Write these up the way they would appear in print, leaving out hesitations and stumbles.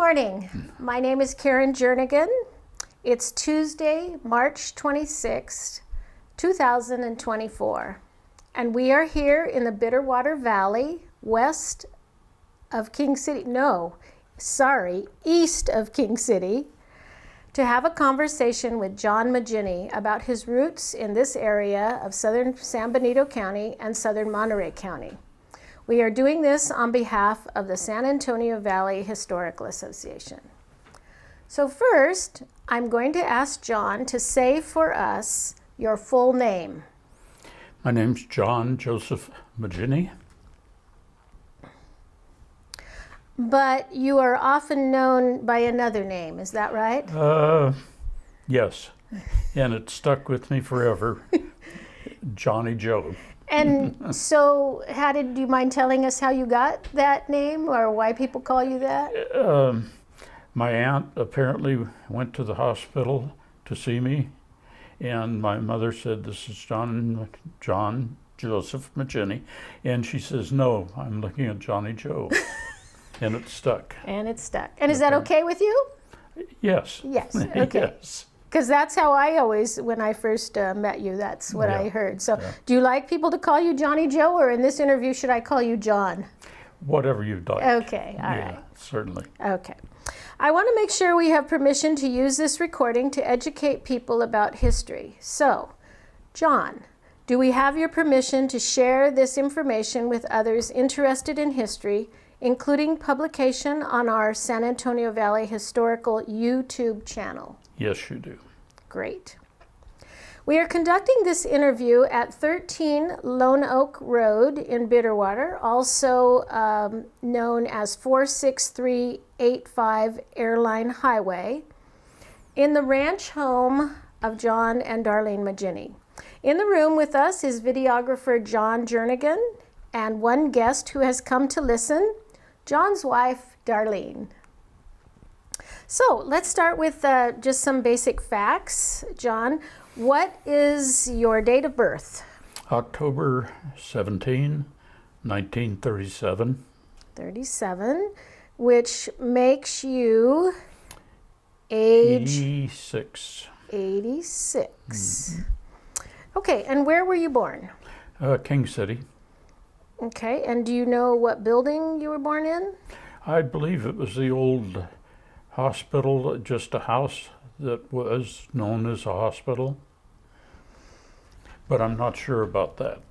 morning. My name is Karen Jernigan. It's Tuesday, March 26th, 2024, and we are here in the Bitterwater Valley, east of King City, to have a conversation with John Maggini about his roots in this area of southern San Benito County and southern Monterey County. We are doing this on behalf of the San Antonio Valley Historical Association. So first, I'm going to ask John to say for us your full name. My name's John Joseph Maggini. But you are often known by another name, is that right? Yes, and it stuck with me forever. Johnny Joe. And so do you mind telling us how you got that name or why people call you that? My aunt apparently went to the hospital to see me, and my mother said, "This is John Joseph Maggini," and she says, "No, I'm looking at Johnny Joe," and it stuck. And it stuck. And is that okay with you? Yes. Yes. Okay. Yes. Because that's how I always, when I first met you, that's what I heard. So do you like people to call you Johnny Joe, or in this interview, should I call you John? Whatever you'd like. Okay, all right. Certainly. Okay. I want to make sure we have permission to use this recording to educate people about history. So, John, do we have your permission to share this information with others interested in history, including publication on our San Antonio Valley Historical YouTube channel? Yes, you do. Great. We are conducting this interview at 13 Lonoak Road in Bitterwater, also known as 46385 Airline Highway, in the ranch home of John and Darlene Maggini. In the room with us is videographer John Jernigan and one guest who has come to listen, John's wife, Darlene. So let's start with just some basic facts. John, what is your date of birth? October 17, 1937. 37, which makes you age 86. 86. Mm-hmm. Okay, and where were you born? King City. Okay, and do you know what building you were born in? I believe it was the old hospital, just a house that was known as a hospital, but I'm not sure about that.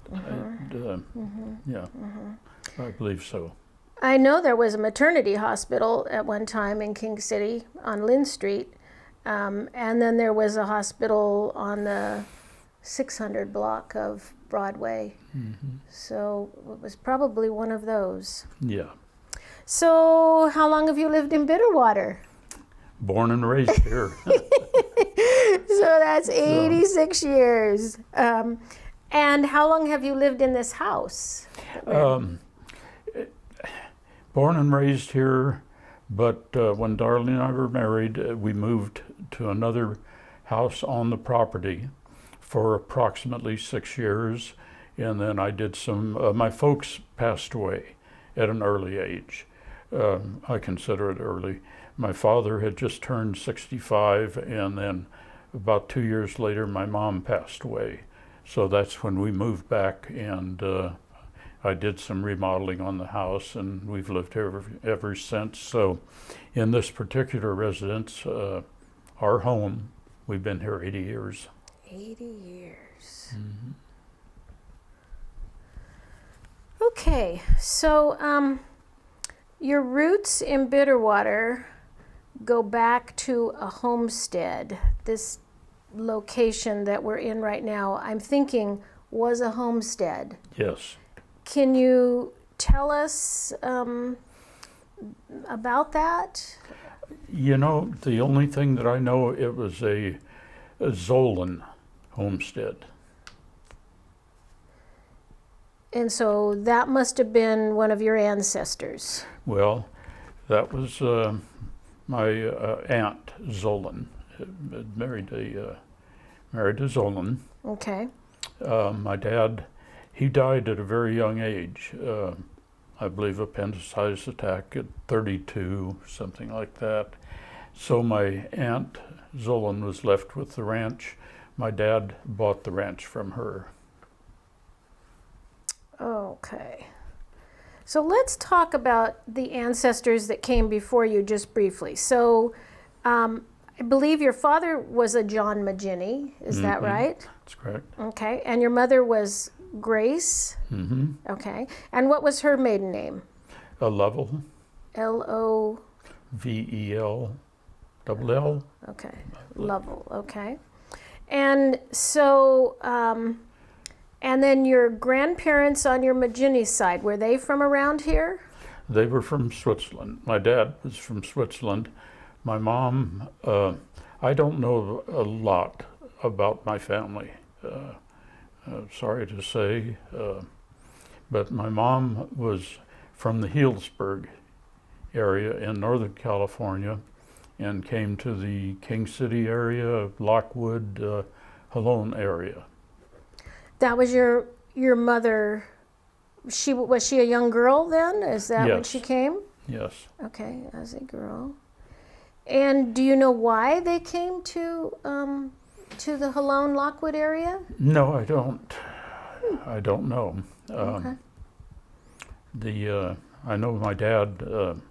I believe so. I know there was a maternity hospital at one time in King City on Lynn Street, and then there was a hospital on the 600 block of Broadway. Mm-hmm. So it was probably one of those. Yeah. So how long have you lived in Bitterwater? Born and raised here. So that's 86 years. And how long have you lived in this house? Born and raised here, but when Darlene and I were married, we moved to another house on the property for approximately 6 years. And then I did my folks passed away at an early age. I consider it early. My father had just turned 65, and then about 2 years later, my mom passed away. So that's when we moved back, and I did some remodeling on the house, and we've lived here ever since. So in this particular residence, our home, we've been here 80 years. 80 years. Mm-hmm. Okay, so your roots in Bitterwater go back to a homestead. This location that we're in right now, I'm thinking, was a homestead. Yes. Can you tell us about that? You know, the only thing that I know, it was a Zoellin homestead. And so that must have been one of your ancestors. Well, that was my aunt Zoellin, married to Zoellin. Okay. My dad, he died at a very young age. I believe, appendicitis attack at 32, something like that. So my aunt, Zoellin, was left with the ranch. My dad bought the ranch from her. Okay. So let's talk about the ancestors that came before you just briefly. So I believe your father was a John Maggini, is that right? That's correct. Okay. And your mother was Grace? Okay. And what was her maiden name? Lovell. L-O... V-E-L. Double L. Okay. Lovell. Okay. And so, and then your grandparents on your Maggini side, were they from around here? They were from Switzerland. My dad was from Switzerland. My mom, I don't know a lot about my family, sorry to say, but my mom was from the Healdsburg area in Northern California and came to the King City area, Lockwood, Halone area. That was your mother. Was she a young girl then? Is that when she came? Yes. Okay, as a girl. And do you know why they came to the Halone Lockwood area? No, I don't. I don't know. Okay. I know my dad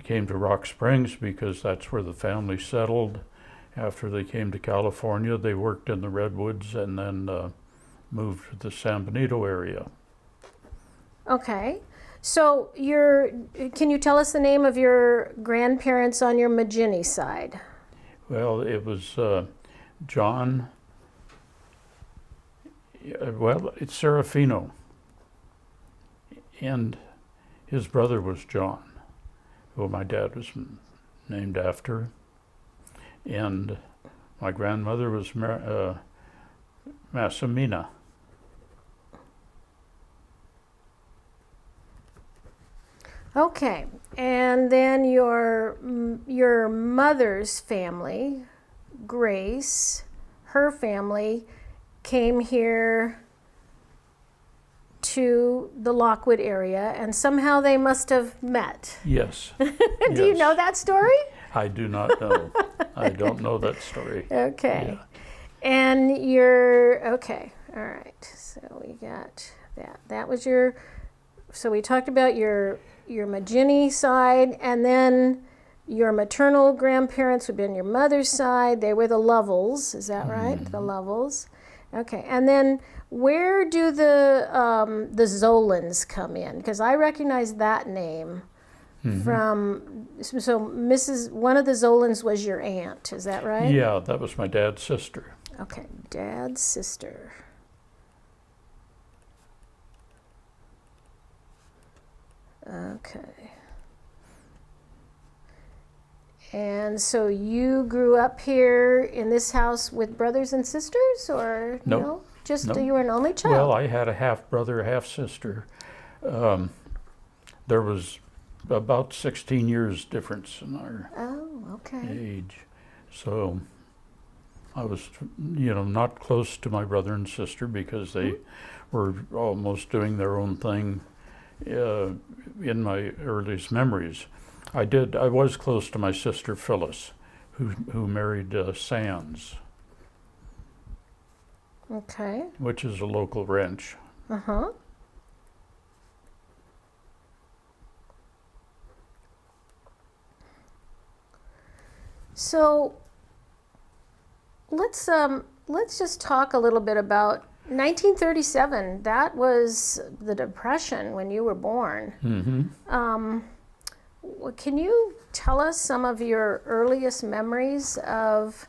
came to Rock Springs because that's where the family settled. After they came to California, they worked in the redwoods and then moved to the San Benito area. Okay. So can you tell us the name of your grandparents on your Maggini side? Well, it was John, it's Serafino, and his brother was John, who my dad was named after, and my grandmother was Massimina. Okay, and then your mother's family, Grace, her family came here to the Lockwood area, and somehow they must have met. Yes. Do you know that story? I do not know. I don't know that story. Okay. Yeah. And okay, all right. So we got that. That was so we talked about your Maggini side, and then your maternal grandparents would be on your mother's side. They were the Lovells, is that right? The Lovells. Okay, and then where do the Zoellins come in? Because I recognize that name from. So one of the Zoellins was your aunt, is that right? Yeah, that was my dad's sister. Okay, dad's sister. Okay. And so you grew up here in this house with brothers and sisters, or no? Just you were an only child? Well, I had a half brother, half sister. There was about 16 years difference in our age. So I was, not close to my brother and sister because they were almost doing their own thing in my earliest memories. I was close to my sister Phyllis, who married Sands. Okay. Which is a local ranch. Uh-huh. So let's just talk a little bit about 1937. That was the Depression when you were born. Can you tell us some of your earliest memories of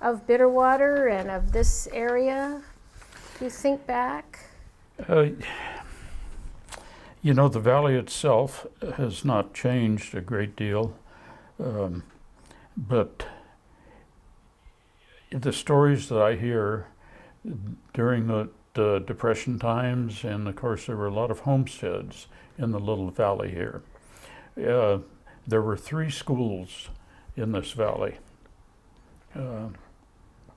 Bitterwater and of this area? If you think back. The valley itself has not changed a great deal, but the stories that I hear during the Depression times, and of course there were a lot of homesteads in the little valley here. There were 3 schools in this valley.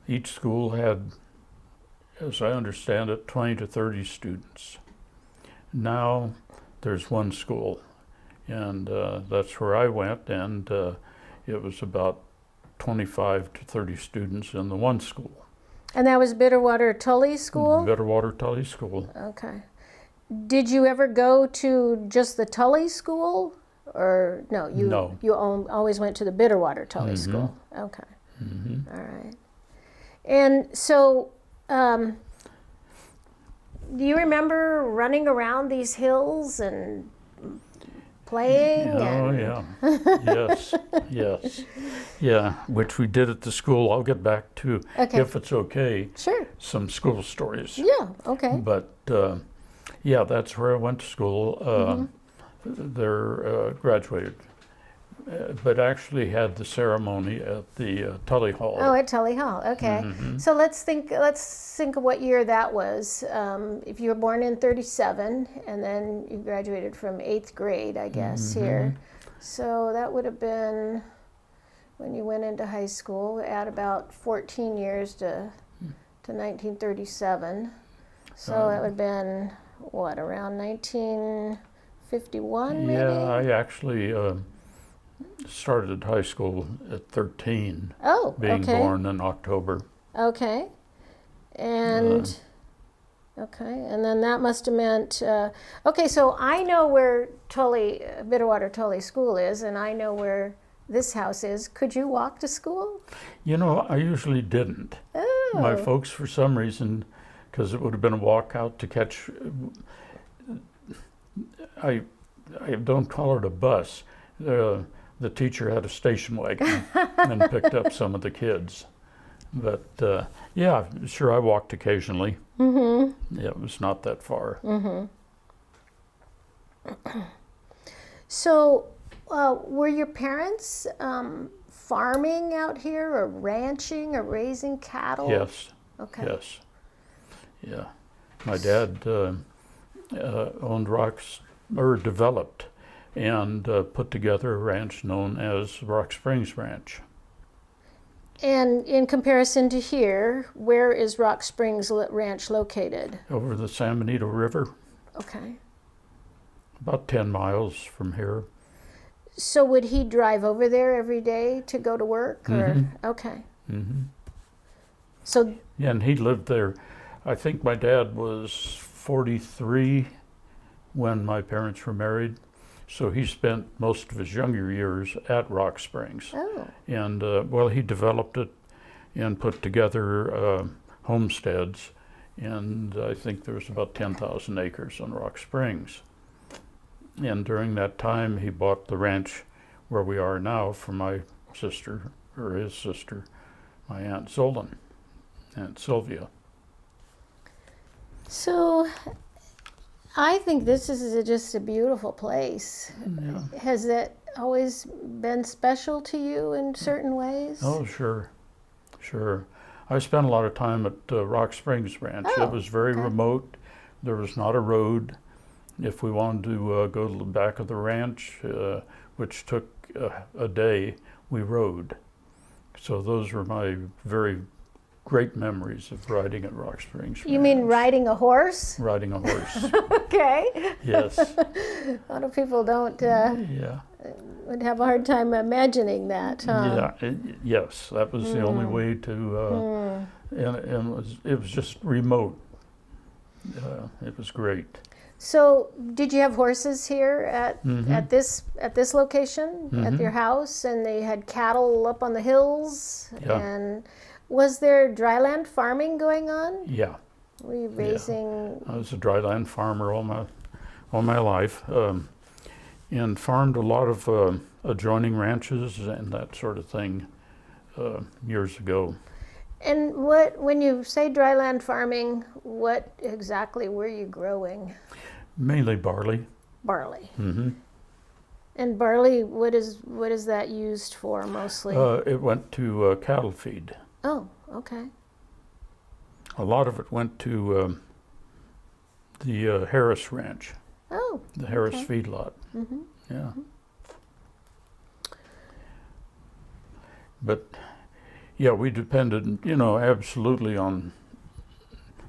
Each school had, as I understand it, 20 to 30 students. Now there's one school, and that's where I went, and it was about 25 to 30 students in the one school. And that was Bitterwater-Tully School? Bitterwater-Tully School. Okay. Did you ever go to just the Tully School? Or no, you always went to the Bitterwater-Tully School. Okay. All right. And so, do you remember running around these hills and playing? Oh, yeah. Yes, yes. Yeah, which we did at the school. I'll get back to, if it's okay, sure, some school stories. Yeah, okay. But, yeah, that's where I went to school. There, graduated. But actually had the ceremony at the Tully Hall. Oh, at Tully Hall. Okay. So let's think of what year that was. If you were born in 37, and then you graduated from 8th grade, I guess, here. So that would have been when you went into high school. Add about 14 years to 1937. So that would have been what, around 1951, maybe? Yeah, I actually started high school at 13. Oh, being okay. born in October. Okay. And and then that must have meant okay, so I know where Bitterwater-Tully School is, and I know where this house is. Could you walk to school? You know, I usually didn't. Oh. My folks, for some reason, because it would have been a walk out to catch, I don't call it a bus. The teacher had a station wagon and picked up some of the kids. But yeah, sure, I walked occasionally. Yeah, it was not that far. So, were your parents farming out here, or ranching, or raising cattle? Yes. Okay. Yes. Yeah. My dad owned developed and put together a ranch known as Rock Springs Ranch. And in comparison to here, where is Rock Springs Ranch located? Over the San Benito River. Okay. About 10 miles from here. So would he drive over there every day to go to work? Or okay. So yeah, and he lived there. I think my dad was 43 when my parents were married. So he spent most of his younger years at Rock Springs. Oh. And, well, he developed it and put together homesteads. And I think there was about 10,000 acres on Rock Springs. And during that time, he bought the ranch where we are now from my sister, or his sister, my Aunt Zoellin, Aunt Sylvia. So I think this is just a beautiful place. Yeah. Has that always been special to you in certain ways? Oh, sure, sure. I spent a lot of time at Rock Springs Ranch. Oh, it was very remote. There was not a road. If we wanted to go to the back of the ranch, which took a day, we rode. So those were my very great memories of riding at Rock Springs Ranch. You mean riding a horse? Riding a horse. Okay. Yes. A lot of people don't Yeah. would have a hard time imagining that. Huh? Yeah. Yes, that was the only way to. And it was just remote. It was great. So, did you have horses here at this location at your house, and they had cattle up on the hills? Yeah. And was there dryland farming going on? Yeah. Were you raising? I was a dryland farmer all my life, and farmed a lot of adjoining ranches and that sort of thing years ago. And when you say dryland farming, what exactly were you growing? Mainly barley. Barley. And barley, what is that used for mostly? It went to cattle feed. Oh, okay. A lot of it went to the Harris Ranch. Oh. The Harris feedlot. Yeah. But yeah, we depended, absolutely on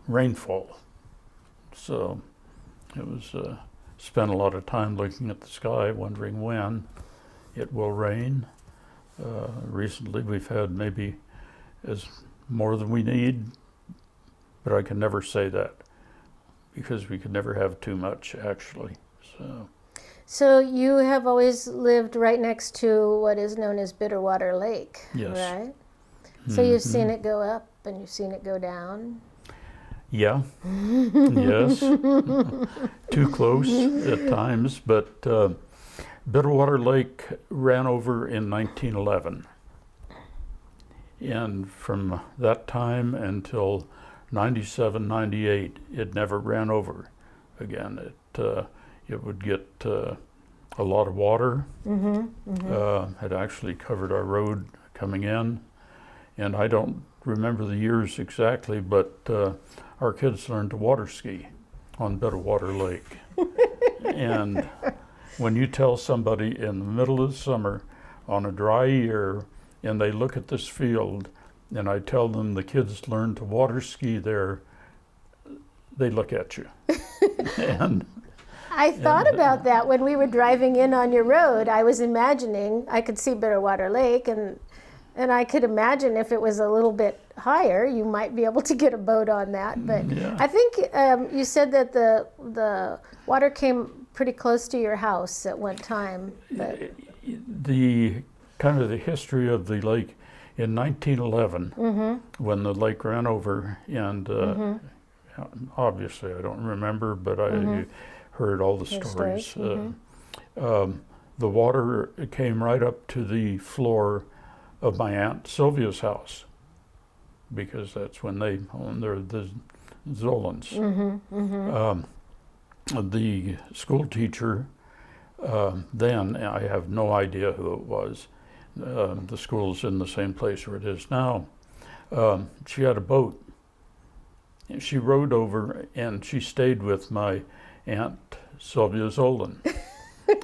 rainfall. So it was spend a lot of time looking at the sky, wondering when it will rain. Recently, we've had maybe more than we need, but I can never say that because we could never have too much, actually. So you have always lived right next to what is known as Bitterwater Lake, Yes. right? So you've seen it go up and you've seen it go down. Yeah, yes, too close at times, but Bitterwater Lake ran over in 1911. And from that time until 97, 98, it never ran over again. It would get a lot of water. It actually covered our road coming in. And I don't remember the years exactly, but our kids learned to water ski on Bitterwater Lake. And when you tell somebody in the middle of the summer on a dry year, and they look at this field, and I tell them the kids learned to water ski there, they look at you. And I thought about that when we were driving in on your road. I was imagining, I could see Bitterwater Lake, and I could imagine if it was a little bit higher, you might be able to get a boat on that. But yeah. I think you said that the water came pretty close to your house at one time. But the kind of the history of the lake in 1911, when the lake ran over, and obviously I don't remember, but I heard all the stories. The water came right up to the floor of my Aunt Sylvia's house, because that's when they owned the Zoellins. The school teacher then, I have no idea who it was, the school's in the same place where it is now, she had a boat. And she rowed over and she stayed with my Aunt Sylvia Zoellin.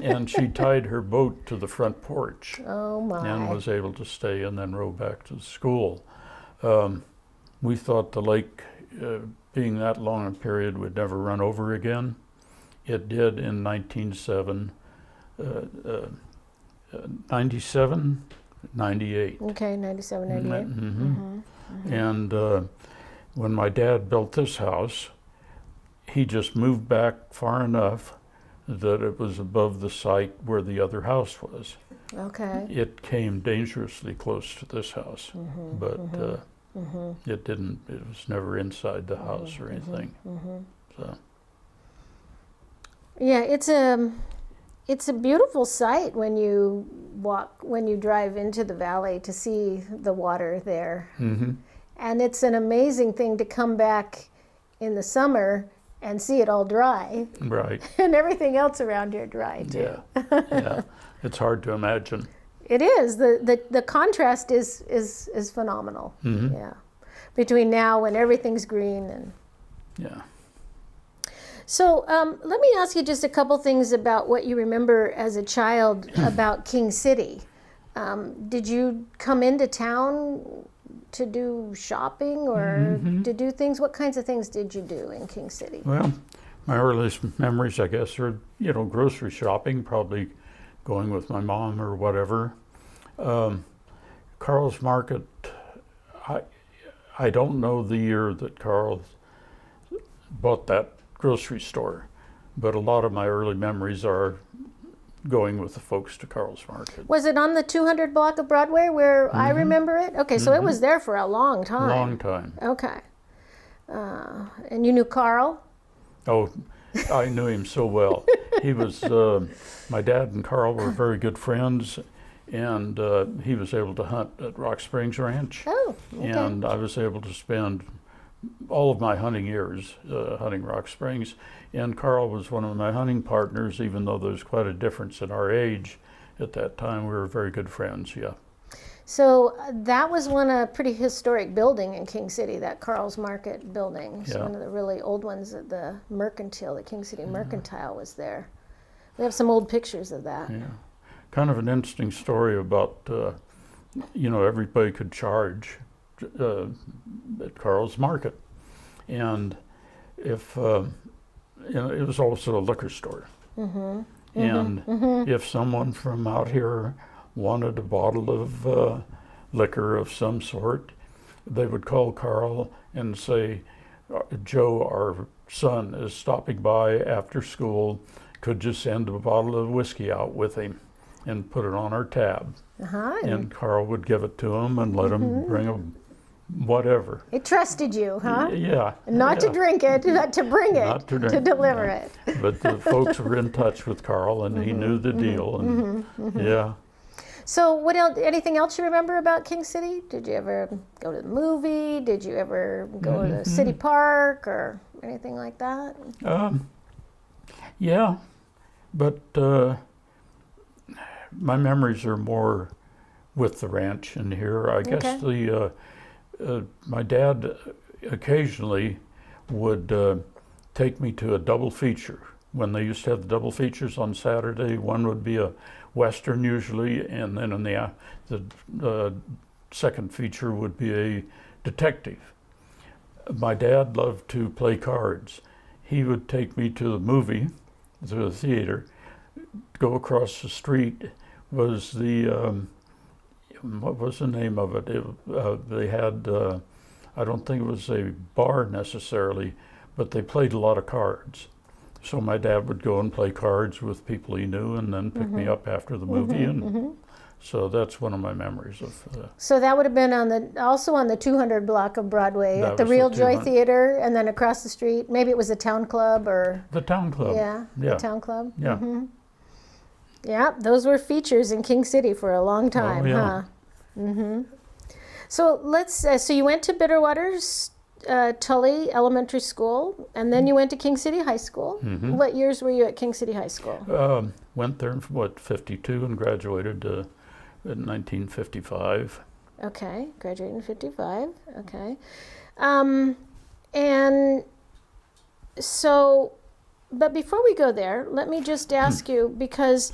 And she tied her boat to the front porch. oh my! And was able to stay and then row back to the school. We thought the lake, being that long a period, would never run over again. It did in 97, 98. Okay, 97, 98. And when my dad built this house, he just moved back far enough that it was above the site where the other house was. Okay. It came dangerously close to this house, but it didn't. It was never inside the house or anything. So Yeah, it's a beautiful sight when you drive into the valley to see the water there. And it's an amazing thing to come back in the summer and see it all dry. Right. And everything else around here dry too. Yeah. It's hard to imagine. It is. The contrast is phenomenal. Yeah. Between now when everything's green and Yeah. So let me ask you just a couple things about what you remember as a child about King City. Did you come into town to do shopping or to do things? What kinds of things did you do in King City? Well, my earliest memories, I guess, are, grocery shopping, probably going with my mom or whatever. Carl's Market, I don't know the year that Carl bought that grocery store, but a lot of my early memories are going with the folks to Carl's Market. Was it on the 200 block of Broadway where I remember it? Okay, so it was there for a long time. Long time. Okay. And you knew Carl? Oh, I knew him so well. He was, my dad and Carl were very good friends, and he was able to hunt at Rock Springs Ranch. Oh, okay. And I was able to spend all of my hunting years hunting Rock Springs. And Carl was one of my hunting partners, even though there's quite a difference in our age. At that time, we were very good friends, yeah. So that was a pretty historic building in King City, that Carl's Market building. It's one of the really old ones. The Mercantile, the King City Mercantile was there. We have some old pictures of that. Yeah. Kind of an interesting story about, everybody could charge at Carl's Market. And if, it was also a liquor store. And if someone from out here wanted a bottle of liquor of some sort, they would call Carl and say, Joe, our son, is stopping by after school. Could you send a bottle of whiskey out with him and put it on our tab? And Carl would give it to him and let him bring him whatever. It trusted you, huh? Yeah. Not to drink it, but to bring it, Not to drink, to deliver it. But the folks were in touch with Carl, and he knew the deal. And yeah. So what else, anything else you remember about King City? Did you ever go to the movie? Did you ever go to the city park or anything like that? Yeah, but my memories are more with the ranch and here. I guess my dad occasionally would take me to a double feature. When they used to have the double features on Saturday, one would be a Western usually, and then in the second feature would be a detective. My dad loved to play cards. He would take me to the movie, to the theater. Go across the street was the what was the name of it? They had, I don't think it was a bar necessarily, but they played a lot of cards. So my dad would go and play cards with people he knew and then pick me up after the movie. And so that's one of my memories of. So that would have been also on the 200 block of Broadway at the was Real the Joy 200. Theater, and then across the street, maybe it was the Town Club or. The Town Club. Yeah, the Town Club. Yeah. Yeah, those were features in King City for a long time, yeah. huh? So so you went to Bitterwater-Tully Elementary School, and then you went to King City High School. What years were you at King City High School? Went there in 52 and graduated in 1955. Okay, graduated in 55, okay. And so, but before we go there, let me just ask you, because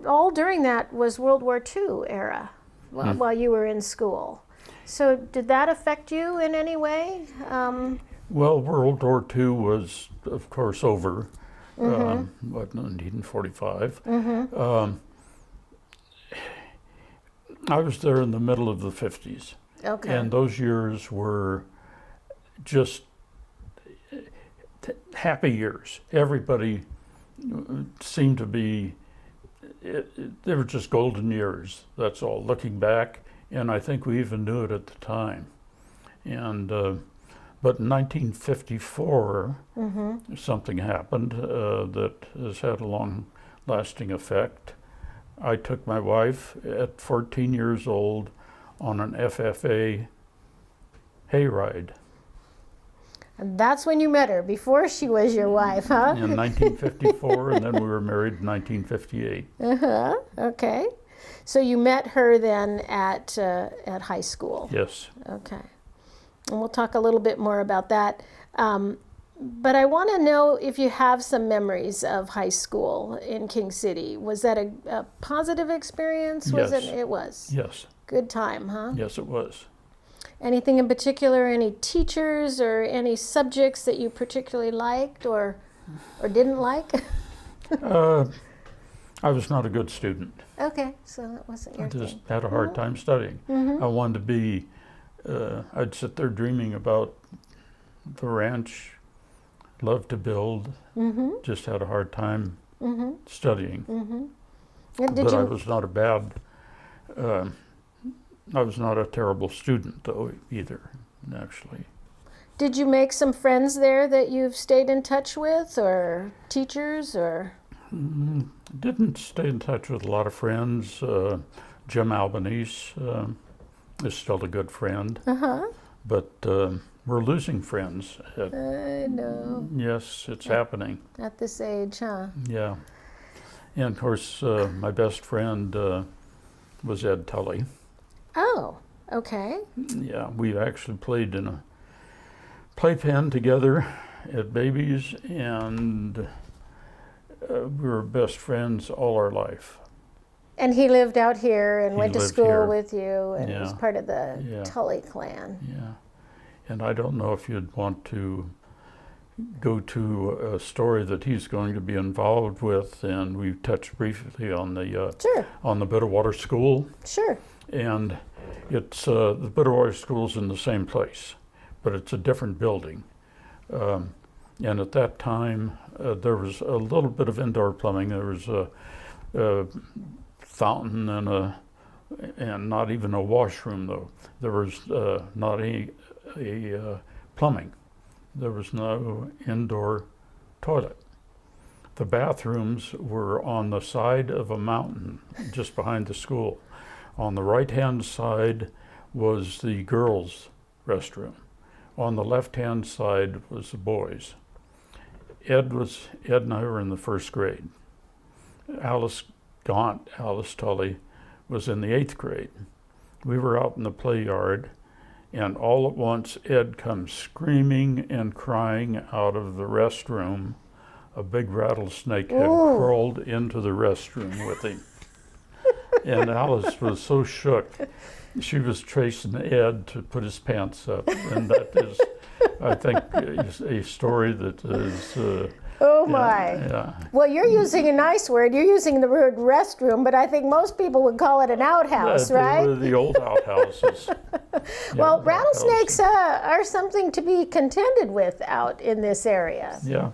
all during that was World War II era while you were in school. So did that affect you in any way? Well, World War II was, of course, over, 1945. I was there in the middle of the 50s. Okay. And those years were just happy years. Everybody seemed to be, they were just golden years, that's all, looking back. And I think we even knew it at the time. And but in 1954, something happened that has had a long-lasting effect. I took my wife at 14 years old on an FFA hayride. And that's when you met her, before she was your wife, huh? In 1954, and then we were married in 1958. Okay. So you met her then at high school? Yes. Okay. And we'll talk a little bit more about that. But I want to know if you have some memories of high school in King City. Was that a positive experience? Was Yes. It was? Yes. Good time, huh? Yes, it was. Anything in particular, any teachers or any subjects that you particularly liked or didn't like? I was not a good student. Okay, so that wasn't your I just thing. had a hard time studying. I wanted to be, I'd sit there dreaming about the ranch, loved to build, just had a hard time studying. And But I was not a bad, I was not a terrible student though either, actually. Did you make some friends there that you've stayed in touch with, or teachers, or? Didn't stay in touch with a lot of friends. Jim Albanese is still a good friend. But we're losing friends. I know. Yes, it's happening. At this age, huh? Yeah. And of course, my best friend was Ed Tully. Oh, okay. Yeah, we actually played in a playpen together at Babies, and we were best friends all our life. And he lived out here and He went to lived school here. with you and was Yeah. part of the Yeah. Tully clan. Yeah. And I don't know if you'd want to go to a story that he's going to be involved with, and we touched briefly on the Sure. on the Bitterwater School, Sure. and it's the Bitterwater School's in the same place, but it's a different building. And at that time, there was a little bit of indoor plumbing. There was a fountain and not even a washroom, though. There was not a plumbing. There was no indoor toilet. The bathrooms were on the side of a mountain just behind the school. On the right-hand side was the girls' restroom. On the left-hand side was the boys. Ed and I were in the first grade. Alice Tully, was in the 8th grade. We were out in the play yard, and all at once Ed comes screaming and crying out of the restroom. A big rattlesnake had crawled into the restroom with him. And Alice was so shook. She was tracing Ed to put his pants up. And that is, I think, a story that is... Oh my. Yeah. Well, you're using a nice word. You're using the word restroom, but I think most people would call it an outhouse, right? They were the old outhouses. Well, rattlesnakes are something to be contended with out in this area. Yeah.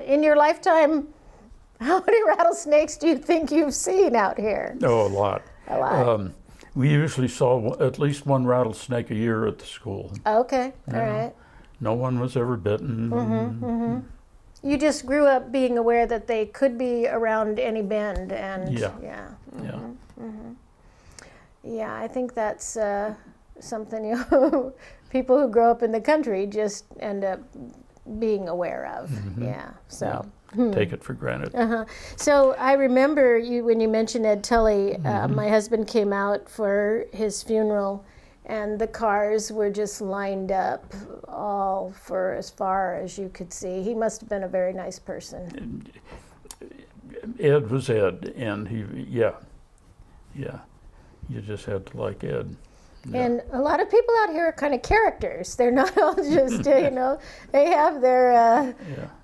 In your lifetime, how many rattlesnakes do you think you've seen out here? Oh, a lot. A lot. We usually saw at least one rattlesnake a year at the school. Okay, all right. No one was ever bitten. You just grew up being aware that they could be around any bend, and Yeah. Yeah, I think that's something people who grow up in the country just end up being aware of. Yeah, so. Take it for granted. So I remember when you mentioned Ed Tully, my husband came out for his funeral, and the cars were just lined up all for as far as you could see. He must have been a very nice person. Ed was Ed, and you just had to like Ed. Yeah. And a lot of people out here are kind of characters. They're not all just, they have their,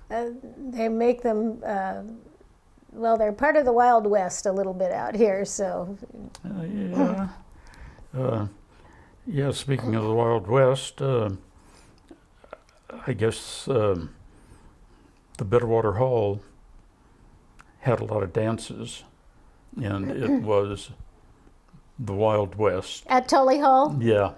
they make them, they're part of the Wild West a little bit out here, so. Speaking of the Wild West, I guess the Bitterwater Hall had a lot of dances, and it was the Wild West. At Tully Hall? Yeah.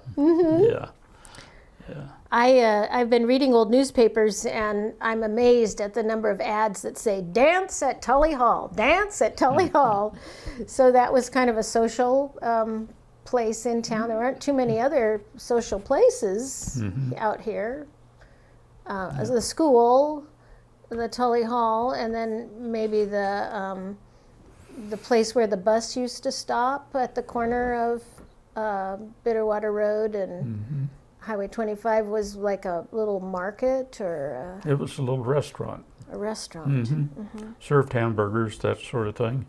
I've been reading old newspapers, and I'm amazed at the number of ads that say, dance at Tully Hall, dance at Tully Hall. So that was kind of a social place in town. There aren't too many other social places out here. The school, the Tully Hall, and then maybe the place where the bus used to stop at the corner of Bitterwater Road and Highway 25 was like a little market or it was a little restaurant. A restaurant. Served hamburgers, that sort of thing.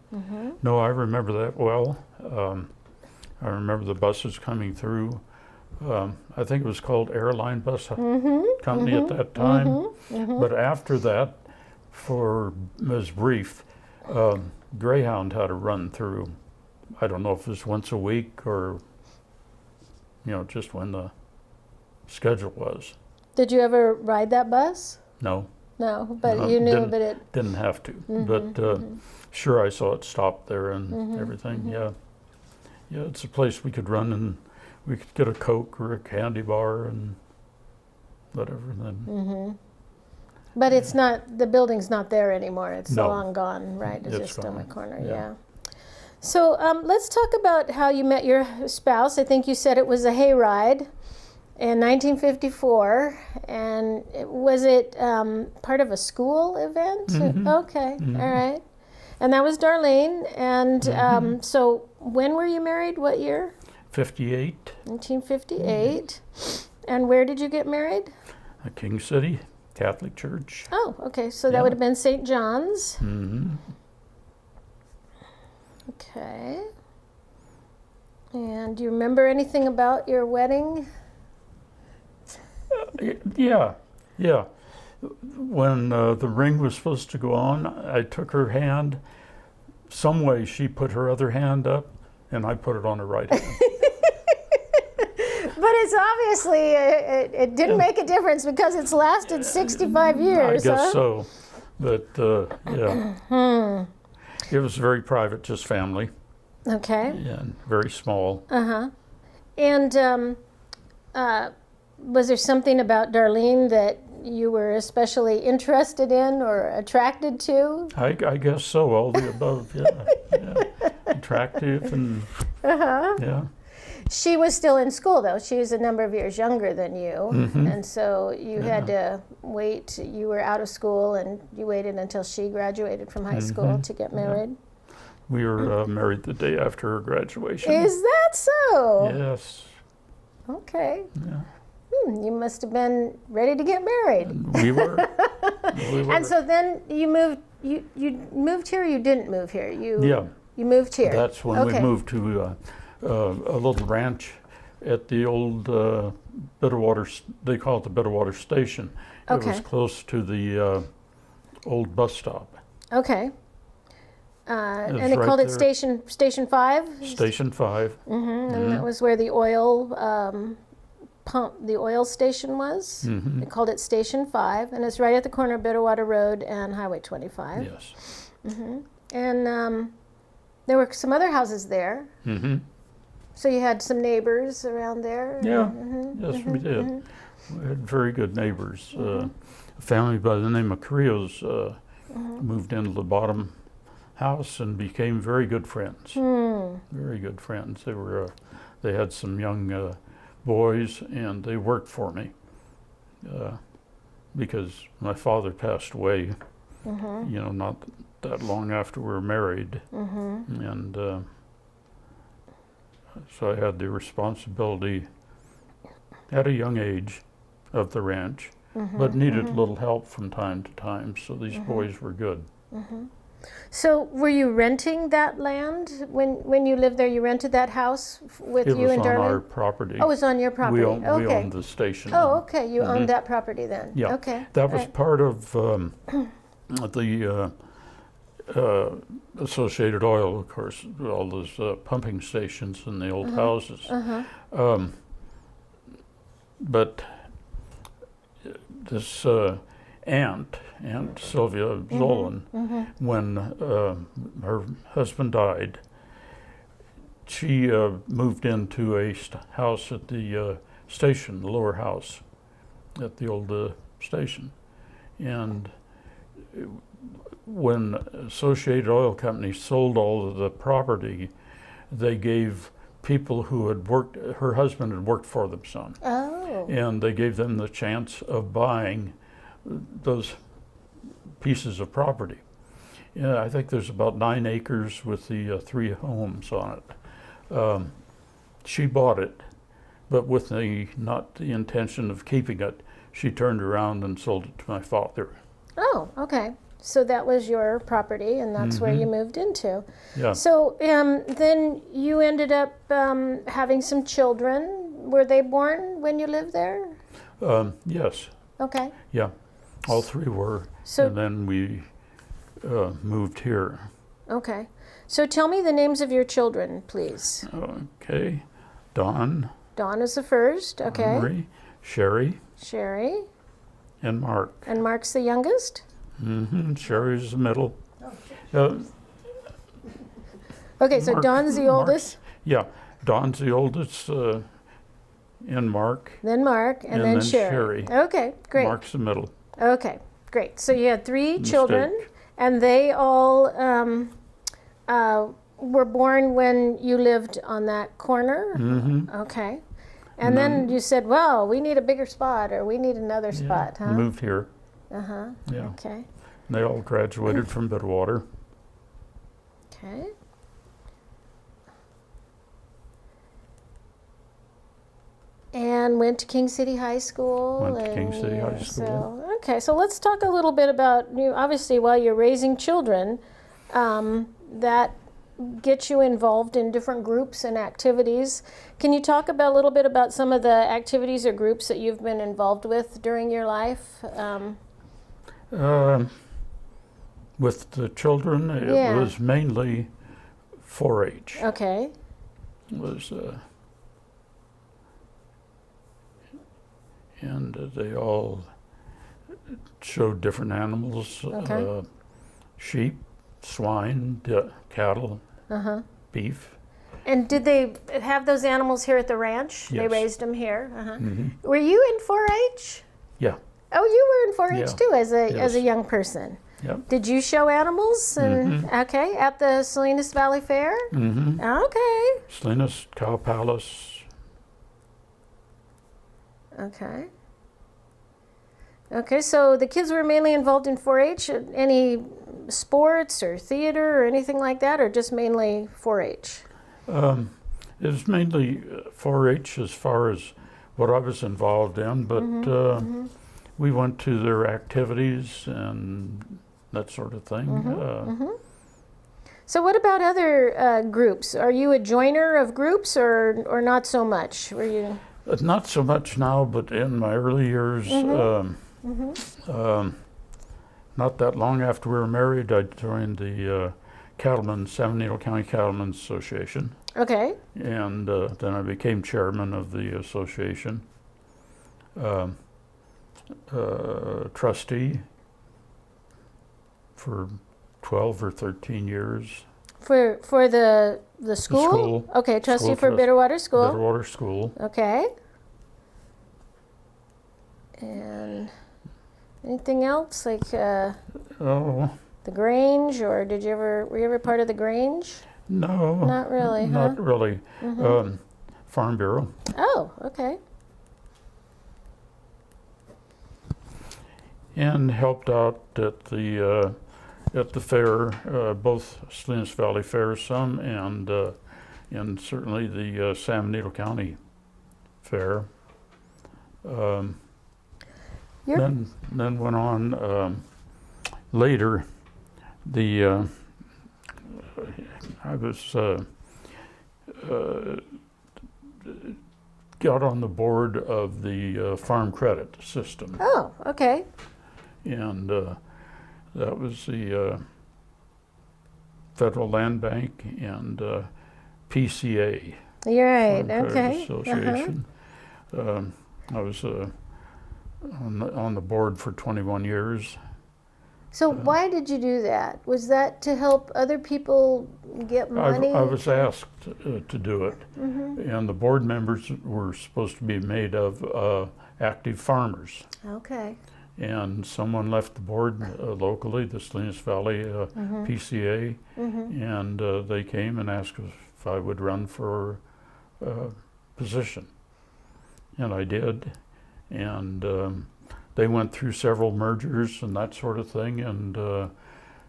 No, I remember that well. I remember the buses coming through. I think it was called Airline Bus Company at that time. But after that, for Ms. Brief, Greyhound had to run through. I don't know if it was once a week or, just when the schedule was. Did you ever ride that bus? No. No, but you knew that it... Didn't have to. But sure, I saw it stop there and everything, yeah. Yeah, it's a place we could run and we could get a Coke or a candy bar and whatever. And then But it's not, the building's not there anymore. It's No. long gone, right? It's just gone. on the corner, Yeah. So let's talk about how you met your spouse. I think you said it was a hayride in 1954. And was it part of a school event? Okay, all right. And that was Darlene. And so when were you married? What year? 58. 1958. And where did you get married? King City Catholic Church. Oh, okay. So that would have been St. John's. Okay. And do you remember anything about your wedding? Yeah. When the ring was supposed to go on, I took her hand. Some way she put her other hand up, and I put it on her right hand. But it's obviously, it didn't make a difference because it's lasted 65 years, I guess huh? so. But yeah, it was very private, just family, Okay. and very small. Uh-huh. And was there something about Darlene that you were especially interested in or attracted to? I guess so. All the above. Yeah. Attractive and yeah. She was still in school, though. She was a number of years younger than you. And so you had to wait. You were out of school, and you waited until she graduated from high school to get married. We were married the day after her graduation. Is that so? Yes. Okay. Yeah. You must have been ready to get married. We were. We were. And so then you moved. You moved here. Or you didn't move here. You moved here. That's when we moved to a little ranch at the old Bitterwater. They call it the Bitterwater Station. It was close to the old bus stop. Okay. And they right called it there. Station 5. Station 5. And that was where the oil the oil station was. They called it Station 5, and it's right at the corner of Bitterwater Road and Highway 25. Yes. And there were some other houses there. So you had some neighbors around there. Yeah. Yes, we did. We had very good neighbors. A family by the name of Carrillo's moved into the bottom house and became very good friends. Very good friends. They were. They had some young boys, and they worked for me because my father passed away. You know, not that long after we were married, and so I had the responsibility at a young age of the ranch, but needed a little help from time to time. So these boys were good. So were you renting that land when you lived there? You rented that house with you and Darlene? It was on our property. Oh, it was on your property. We owned the station. Oh, okay. You owned that property then. Yeah. Okay. That was part of the Associated Oil, of course, all those pumping stations in the old houses. But this Aunt Sylvia Zoellin, when her husband died, she moved into a house at the station, the lower house at the old station. And when Associated Oil Company sold all of the property, they gave people who had worked, her husband had worked for them some. Oh. And they gave them the chance of buying those pieces of property. Yeah, I think there's about 9 acres with the 3 homes on it. She bought it, but with not the intention of keeping it. She turned around and sold it to my father. Oh, okay. So that was your property, and that's where you moved into. Yeah. So then you ended up having some children. Were they born when you lived there? Yes. Okay. Yeah. All 3 were. So, and then we moved here. Okay. So tell me the names of your children, please. Okay. Dawn. Dawn is the first. Okay. Marie, Shari, Shari. and Mark. And Mark's the youngest? Shari's the middle. Okay, so Mark- Dawn's the oldest. Yeah. Dawn's the oldest, and Mark. Then Mark, and then Shari. Okay, great. Mark's the middle. Okay, great. So you had 3 children, and they all were born when you lived on that corner? Okay. And then you said, well, we need a bigger spot, or we need another spot, huh? Moved here. Yeah. Okay. They all graduated from Bitterwater. Okay. And went to King City High School. Went to King City High School. Okay, so let's talk a little bit about you. Obviously, while you're raising children, that gets you involved in different groups and activities. Can you talk about a little bit about some of the activities or groups that you've been involved with during your life? With the children, it Yeah. was mainly 4-H. Okay. Was and they all showed different animals: Okay. sheep, swine, cattle, Uh-huh. beef. And did they have those animals here at the ranch? They Yes. raised them here. Uh-huh. Hmm. Were you in 4-H? Yeah. Oh, you were in 4-H Yeah. too as a Yes. young person. Yep. Did you show animals? And okay, at the Salinas Valley Fair. Mm-hmm. Okay. Salinas Cow Palace. Okay. Okay, so the kids were mainly involved in 4-H. Any sports or theater or anything like that, or just mainly 4-H? It was mainly 4-H as far as what I was involved in, but we went to their activities and that sort of thing. So what about other groups? Are you a joiner of groups or not so much? Were you? Not so much now, but in my early years, not that long after we were married, I joined the San Benito County Cattlemen's Association, Okay. and then I became chairman of the association, trustee for 12 or 13 years. For the school? School. Okay, trustee School for trust- Bitterwater School. Bitterwater School. Okay. And anything else like Oh, the Grange, or were you ever part of the Grange? no. Not really, Not huh? really. Farm Bureau. Oh, okay. And helped out at the fair, both Salinas Valley Fair some, and certainly the San Benito County Fair. You're- Then went on later. I was got on the board of the farm credit system. Oh, okay. And that was the Federal Land Bank and PCA, You're right. Farm Credit Okay. Association. I was on the board for 21 years. So why did you do that? Was that to help other people get money? I was asked to do it, and the board members were supposed to be made of active farmers. Okay. And someone left the board locally, the Salinas Valley PCA, and they came and asked if I would run for position. And I did. And they went through several mergers and that sort of thing. And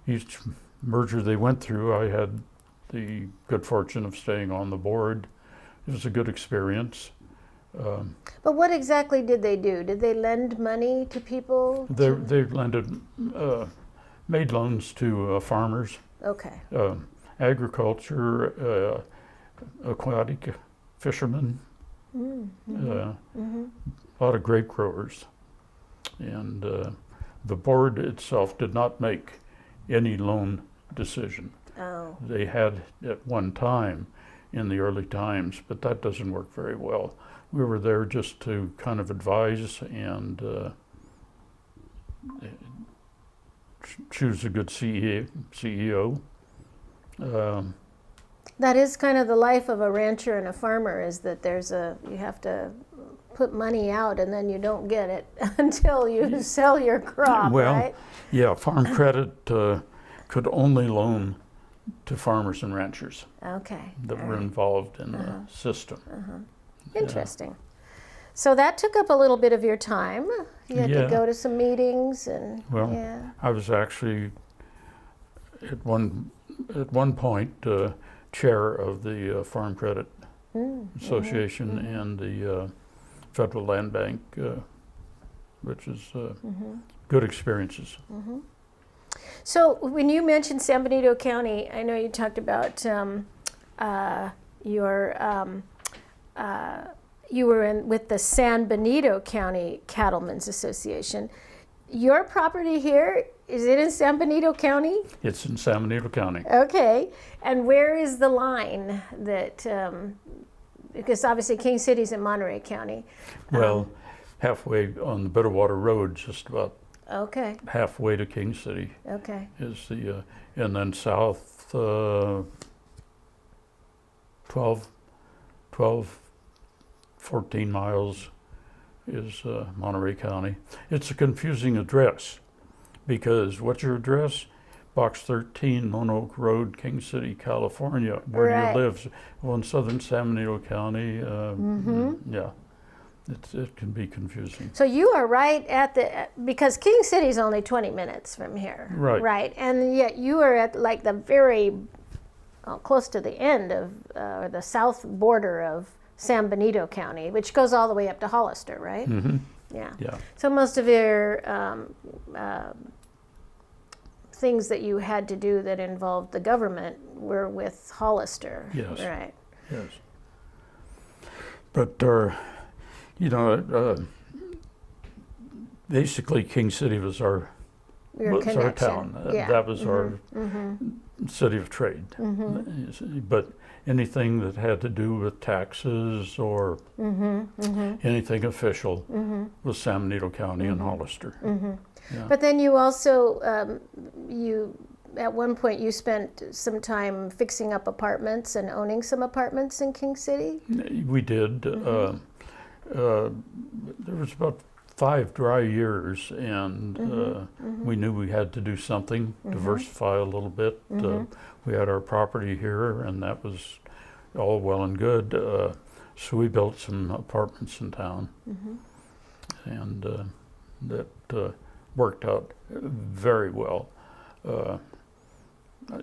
each merger they went through, I had the good fortune of staying on the board. It was a good experience. But what exactly did they do? Did they lend money to people? They made loans to farmers, Okay. agriculture, aquatic fishermen, a lot of grape growers. And the board itself did not make any loan decision. Oh. They had at one time in the early times, but that doesn't work very well. We were there just to kind of advise and choose a good CEO. That is kind of the life of a rancher and a farmer, is that you have to put money out and then you don't get it until you sell your crop, Well, right? yeah, Farm Credit could only loan to farmers and ranchers Okay. that all were right. involved in the system. Interesting. So that took up a little bit of your time. You had to Yeah. go to some meetings and Well, yeah. I was actually at one point chair of the Farm Credit Association and the Federal Land Bank, which is good experiences. So when you mentioned San Benito County, I know you talked about you were with the San Benito County Cattlemen's Association. your property here, is it in San Benito County? It's in San Benito County. Okay. And where is the line that, because obviously King City's in Monterey County. Well, halfway on the Bitterwater Road, just about Okay. halfway to King City Okay. is the, and then south 12, 14 miles is Monterey County. It's a confusing address because what's your address? Box 13, Lonoak Road, King City, California. Where do Right. you live? Well, in southern San Benito County. Yeah, it can be confusing. So you are right at the, because King City's only 20 minutes from here. Right. Right. And yet you are at like the very, close to the end of, or the south border of San Benito County, which goes all the way up to Hollister, right? Mm-hmm. Yeah. Yeah. So most of your things that you had to do that involved the government were with Hollister. Yes. Right. Yes. But, basically King City was our town. Yeah. That was our city of trade. But anything that had to do with taxes or anything official was San Benito County and Hollister. Yeah. But then you also, at one point you spent some time fixing up apartments and owning some apartments in King City? We did. There was about 5 dry years, and we knew we had to do something, diversify a little bit. We had our property here, and that was all well and good. So we built some apartments in town, and that worked out very well.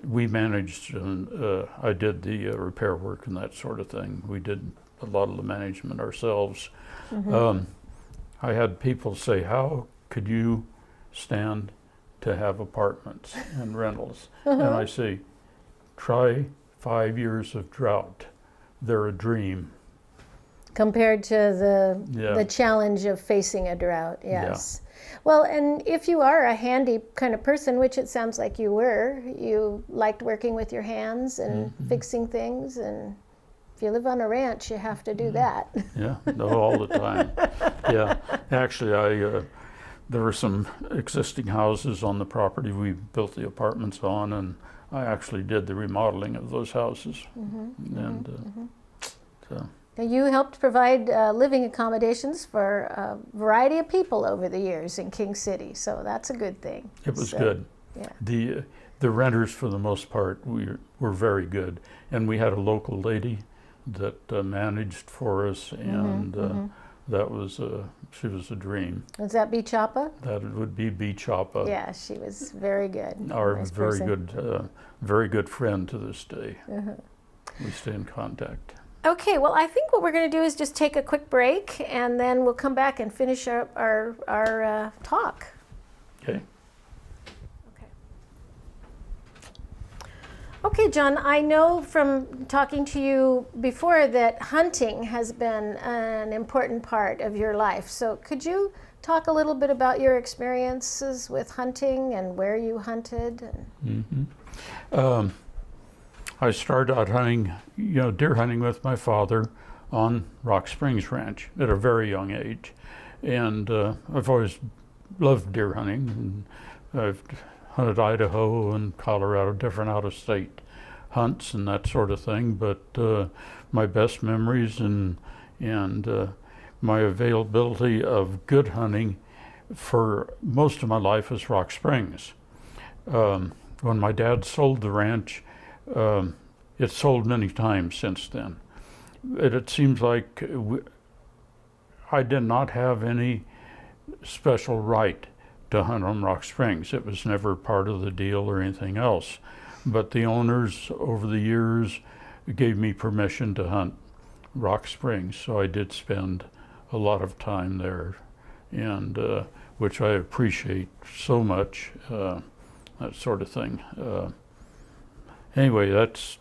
We managed, I did the repair work and that sort of thing. We did a lot of the management ourselves. I had people say, how could you stand to have apartments and rentals? And I say, try 5 years of drought. They're a dream. Compared to the challenge of facing a drought, yes. Yeah. Well, and if you are a handy kind of person, which it sounds like you were, you liked working with your hands and fixing things, and if you live on a ranch, you have to do that. Yeah, no, all the time. Yeah, actually, there were some existing houses on the property we built the apartments on, and I actually did the remodeling of those houses. So. You helped provide living accommodations for a variety of people over the years in King City, so that's a good thing. It was good. Yeah. The renters, for the most part, were very good, and we had a local lady that managed for us, and that was she was a dream. Was that B. Chapa? That would be B. Chapa. Yeah, she was very good. Our nice very good friend to this day. We stay in contact. Okay, well, I think what we're going to do is just take a quick break, and then we'll come back and finish our talk. Okay. Okay, John, I know from talking to you before that hunting has been an important part of your life. So could you talk a little bit about your experiences with hunting and where you hunted? I started out hunting, deer hunting with my father on Rock Springs Ranch at a very young age. And I've always loved deer hunting. And I've hunted Idaho and Colorado, different out-of-state hunts and that sort of thing. But my best memories and my availability of good hunting for most of my life is Rock Springs. When my dad sold the ranch, it sold many times since then. It seems like I did not have any special right to hunt on Rock Springs. It was never part of the deal or anything else. But the owners over the years gave me permission to hunt Rock Springs, so I did spend a lot of time there, and which I appreciate so much, that sort of thing. Anyway, that's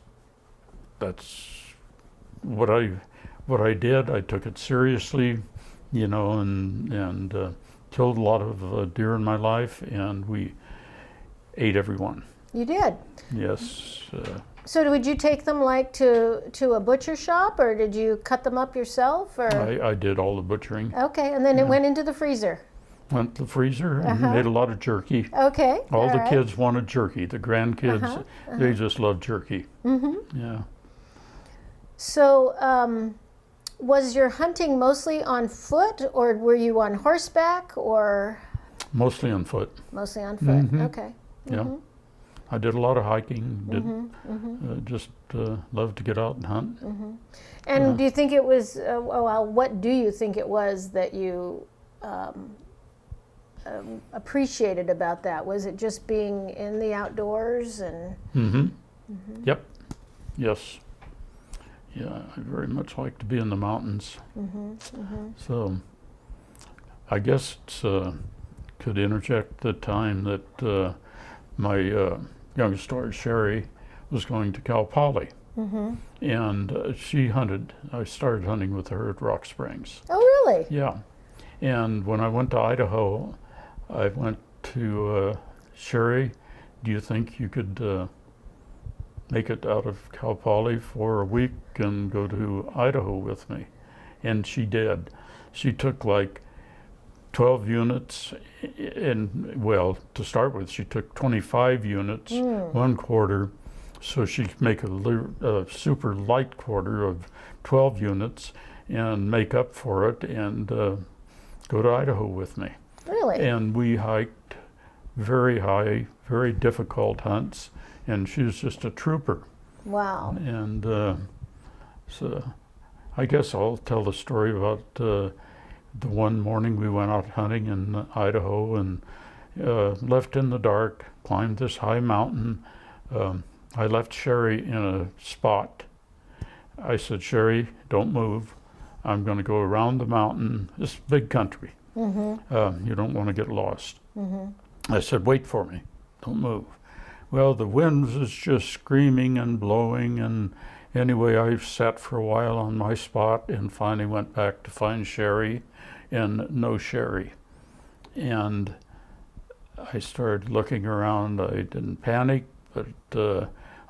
what I did. I took it seriously. you know, and killed a lot of deer in my life, and we ate every one. You did? Yes. So would you take them like to a butcher shop, or did you cut them up yourself? Or I did all the butchering. okay, and then it went into the freezer. Went to the freezer and made a lot of jerky. Okay. All the kids wanted jerky. The grandkids, they just loved jerky. Yeah. So was your hunting mostly on foot, or were you on horseback, or? Mostly on foot. Mostly on foot. Okay. Yeah. I did a lot of hiking. Just loved to get out and hunt. And do you think it was, well, what do you think it was that you appreciated about that? Was it just being in the outdoors and? Yep. Yes. Yeah, I very much like to be in the mountains. So I guess could interject the time that my youngest daughter, Shari, was going to Cal Poly. And she hunted. I started hunting with her at Rock Springs. Oh, really? Yeah. And when I went to Idaho, I went to Shari, do you think you could make it out of Cal Poly for a week and go to Idaho with me? And she did. She took like 12 units, and well, to start with, she took 25 units, 1/4, so she could make a super light quarter of 12 units and make up for it and go to Idaho with me. Really? And we hiked very high, very difficult hunts, and she was just a trooper. Wow. And so I guess I'll tell the story about the one morning we went out hunting in Idaho and left in the dark, climbed this high mountain. I left Shari in a spot. I said, Shari, don't move. I'm going to go around the mountain. This is big country. You don't want to get lost. I said, wait for me. Don't move. Well, the wind was just screaming and blowing, and anyway, I sat for a while on my spot and finally went back to find Shari, and no Shari. And I started looking around. I didn't panic, but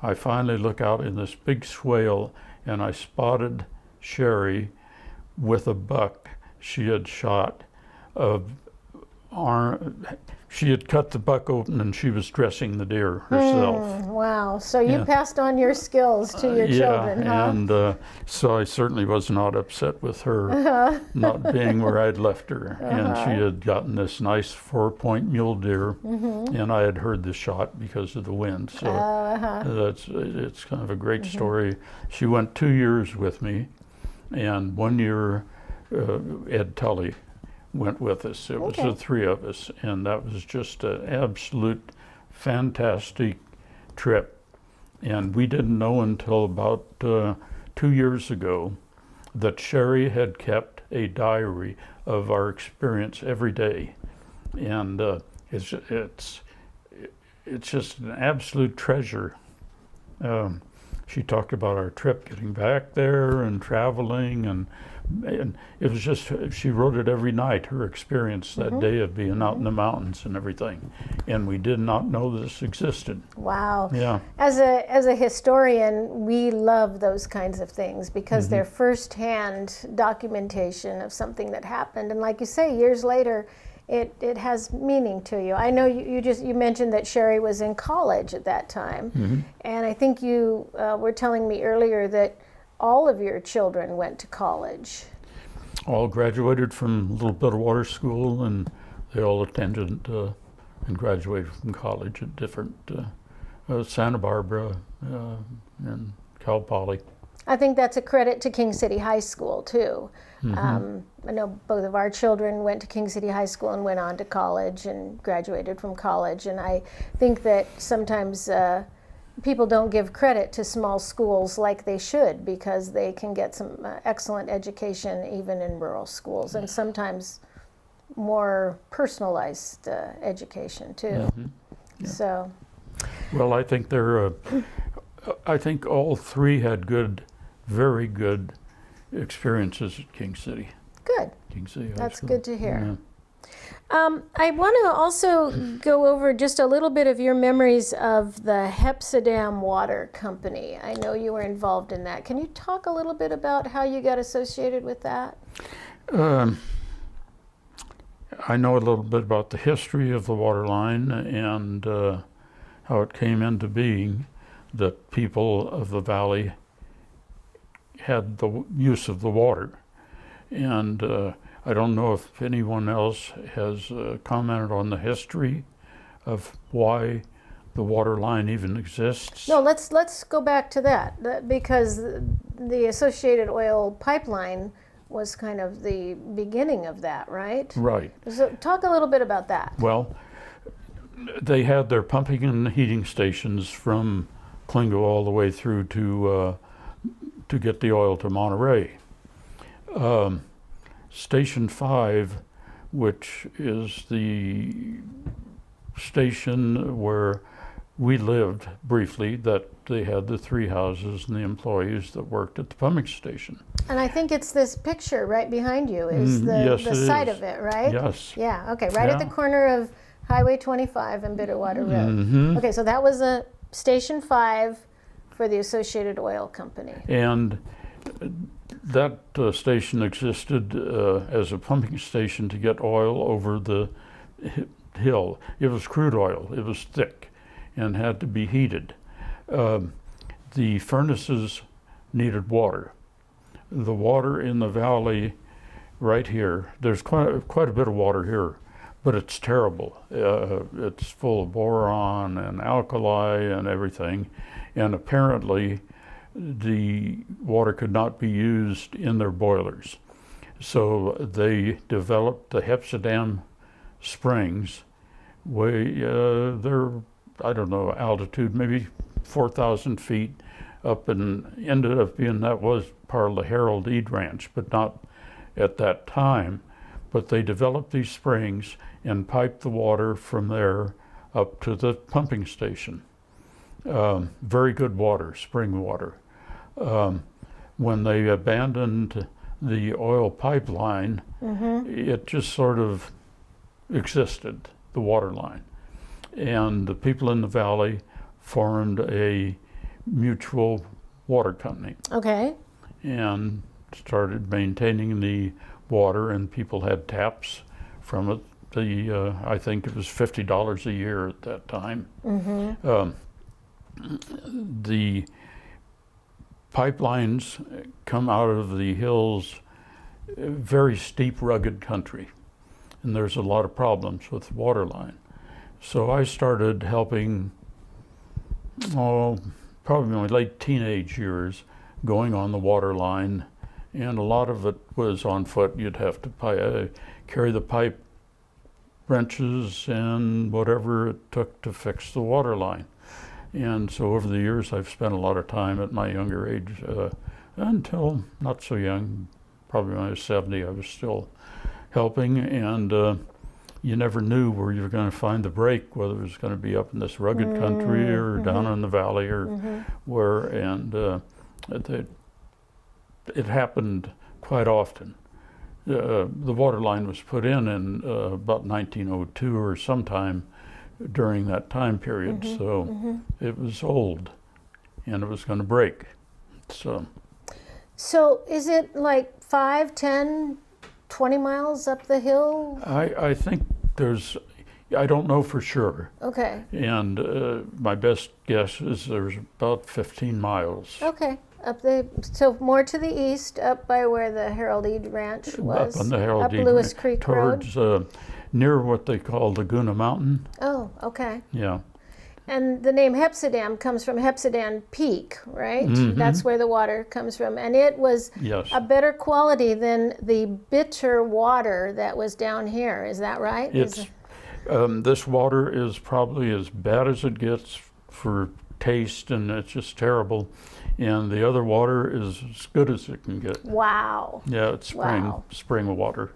I finally look out in this big swale, and I spotted Shari with a buck she had shot. She had cut the buck open and she was dressing the deer herself. Wow. So you passed on your skills to your children, huh? And so I certainly was not upset with her not being where I'd left her. And she had gotten this nice 4-point mule deer, and I had heard the shot because of the wind. So it's kind of a great story. She went 2 years with me, and 1 year Ed Tully went with us. It was the three of us, and that was just an absolute fantastic trip. And we didn't know until about 2 years ago that Shari had kept a diary of our experience every day, and it's just an absolute treasure. She talked about our trip getting back there and traveling, and it was just, she wrote it every night, her experience that day of being out in the mountains and everything. And we did not know this existed. Wow. Yeah. As a historian, we love those kinds of things because they're firsthand documentation of something that happened. And like you say, years later, it has meaning to you. I know you mentioned that Shari was in college at that time. And I think you were telling me earlier that all of your children went to college. All graduated from Little Bitterwater School, and they all attended and graduated from college at different Santa Barbara and Cal Poly. I think that's a credit to King City High School too. I know both of our children went to King City High School and went on to college and graduated from college, and I think that sometimes people don't give credit to small schools like they should, because they can get some excellent education even in rural schools, and sometimes more personalized education too. So, well, I think I think all three had very good experiences at King City. good. see. That's good to hear. Yeah. I want to also go over just a little bit of your memories of the Hepsedam Water Company. I know you were involved in that. Can you talk a little bit about how you got associated with that? I know a little bit about the history of the water line and how it came into being, that people of the valley had the use of the water. And I don't know if anyone else has commented on the history of why the water line even exists. No, let's go back to that, because the Associated Oil pipeline was kind of the beginning of that, right? Right. So talk a little bit about that. Well, they had their pumping and heating stations from Klingo all the way through to get the oil to Monterey. Station 5, which is the station where we lived briefly, that they had the 3 houses and the employees that worked at the pumping station. And I think it's this picture right behind you is yes, the site of it, right? Yes. Yeah, okay, right at the corner of Highway 25 and Bitterwater Road. Mm-hmm. Okay, so that was a Station 5 for the Associated Oil Company. And that station existed as a pumping station to get oil over the hill. It was crude oil. It was thick and had to be heated. The furnaces needed water. The water in the valley right here, there's quite a bit of water here, but it's terrible. It's full of boron and alkali and everything, and apparently the water could not be used in their boilers. So they developed the Hepsedam springs. They're, I don't know, altitude, maybe 4,000 feet up, and ended up being, that was part of the Harold Eade Ranch, but not at that time. But they developed these springs and piped the water from there up to the pumping station. Very good water, spring water. When they abandoned the oil pipeline, it just sort of existed, the water line. And the people in the valley formed a mutual water company. Okay. And started maintaining the water, and people had taps from it. I think it was $50 a year at that time. The pipelines come out of the hills, very steep, rugged country, and there's a lot of problems with the water line. So I started helping, probably in my late teenage years, going on the water line, and a lot of it was on foot. You'd have to carry the pipe wrenches and whatever it took to fix the water line. And so over the years, I've spent a lot of time at my younger age, until not so young, probably when I was 70, I was still helping, and you never knew where you were going to find the break, whether it was going to be up in this rugged country or down in the valley or where, and it happened quite often. The water line was put in about 1902 or sometime during that time period, so it was old and it was going to break. So is it like 5, 10, 20 miles up the hill? I think I don't know for sure. Okay. And my best guess is there's about 15 miles. Okay. So more to the east, up by where the Harold Eade Ranch was. Up on the Harold Eade Lewis Creek towards, Road. Near what they call Laguna Mountain. Oh, okay. Yeah. And the name Hepsedam comes from Hepsedam Peak, right? That's where the water comes from. And it was a better quality than the bitter water that was down here. Is that right? This water is probably as bad as it gets for taste, and it's just terrible. And the other water is as good as it can get. Wow. Yeah, it's spring water.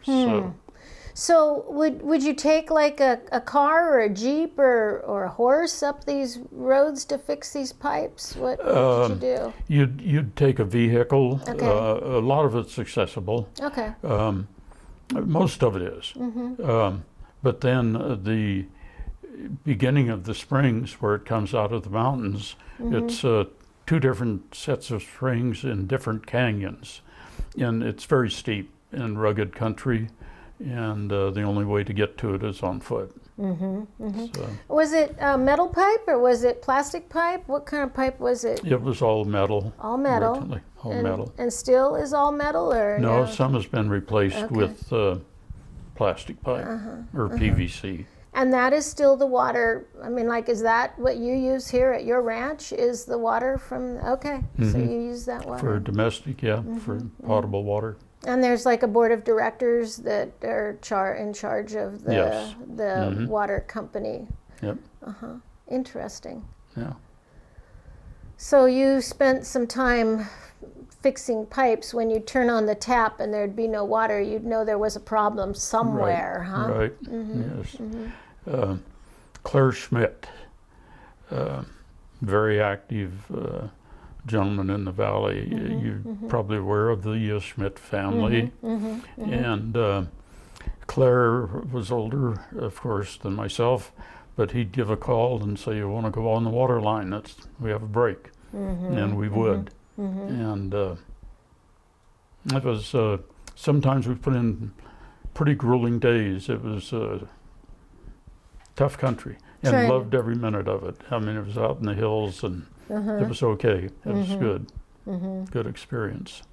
So would you take like a car or a Jeep or a horse up these roads to fix these pipes? What did you do? You'd take a vehicle. Okay. A lot of it's accessible. Okay. Most of it is. But then the beginning of the springs, where it comes out of the mountains, it's 2 different sets of springs in different canyons. And it's very steep and rugged country, and the only way to get to it is on foot. So, Was it metal pipe or was it plastic pipe? What kind of pipe was it? it was all metal. All metal. Originally, all metal. And still is all metal, or No, some has been replaced Okay. with plastic pipe or PVC. And that is still the water. I mean, like, is that what you use here at your ranch? Is the water from? Okay, so you use that water For domestic, for potable water. And there's like a board of directors that are in charge of the Yes. water company. Yep. Interesting. Yeah. So you spent some time fixing pipes. When you turn on the tap and there'd be no water, you'd know there was a problem somewhere, huh? Right. Yes. Claire Schmidt, very active gentleman in the valley. You're probably aware of the Schmidt family. And Claire was older, of course, than myself, but he'd give a call and say, "You want to go on the water line? We have a break," and we would. And it was sometimes we put in pretty grueling days. It was tough country, and Trying- loved every minute of it. I mean, it was out in the hills, and it was okay. It was good, good experience.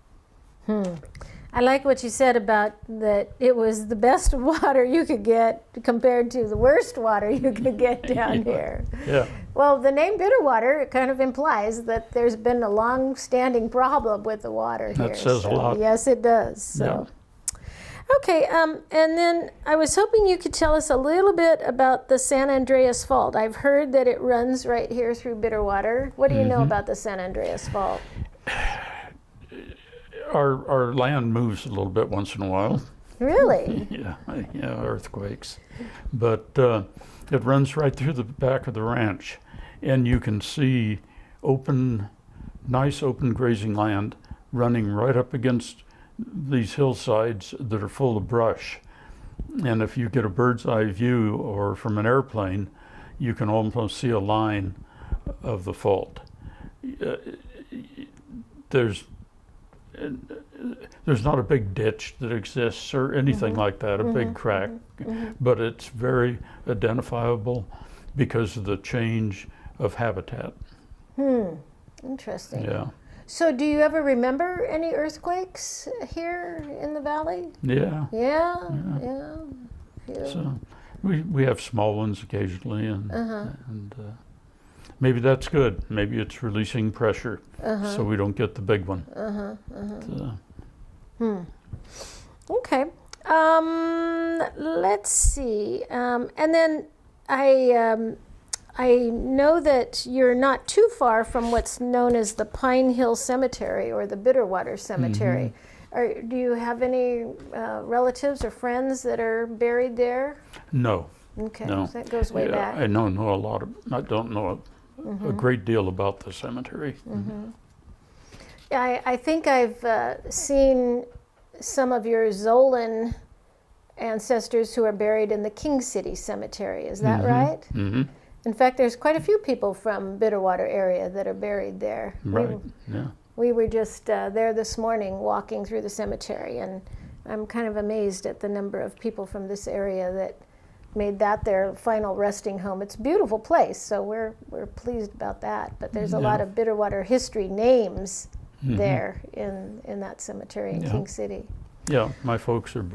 I like what you said about that it was the best water you could get compared to the worst water you could get down here. Yeah, Well, the name Bitterwater, it kind of implies that there's been a long-standing problem with the water here. That says a lot. Yes, it does. So. Okay, and then I was hoping you could tell us a little bit about the San Andreas Fault. I've heard that it runs right here through Bitterwater. What do you know about the San Andreas Fault? our land moves a little bit once in a while. Really? Yeah, earthquakes. But it runs right through the back of the ranch, and you can see nice open grazing land running right up against these hillsides that are full of brush. And if you get a bird's eye view or from an airplane, you can almost see a line of the fault. There's not a big ditch that exists or anything like that, a big crack, but it's very identifiable because of the change of habitat. Interesting. Yeah. So do you ever remember any earthquakes here in the valley? Yeah. Yeah. So we have small ones occasionally, and maybe that's good. Maybe it's releasing pressure, so we don't get the big one. Okay. Let's see. And then I know that you're not too far from what's known as the Pine Hill Cemetery or the Bitterwater Cemetery. Do you have any relatives or friends that are buried there? No. Okay, No. so that goes way back. I don't know a great deal about the cemetery. Yeah, I think I've seen some of your Zoellin ancestors who are buried in the King City Cemetery. Is that right? In fact, there's quite a few people from Bitterwater area that are buried there. Right. Yeah. We were just there this morning walking through the cemetery, and I'm kind of amazed at the number of people from this area that made that their final resting home. It's a beautiful place, so we're pleased about that. But there's a lot of Bitterwater history names there in that cemetery in King City. Yeah, my folks are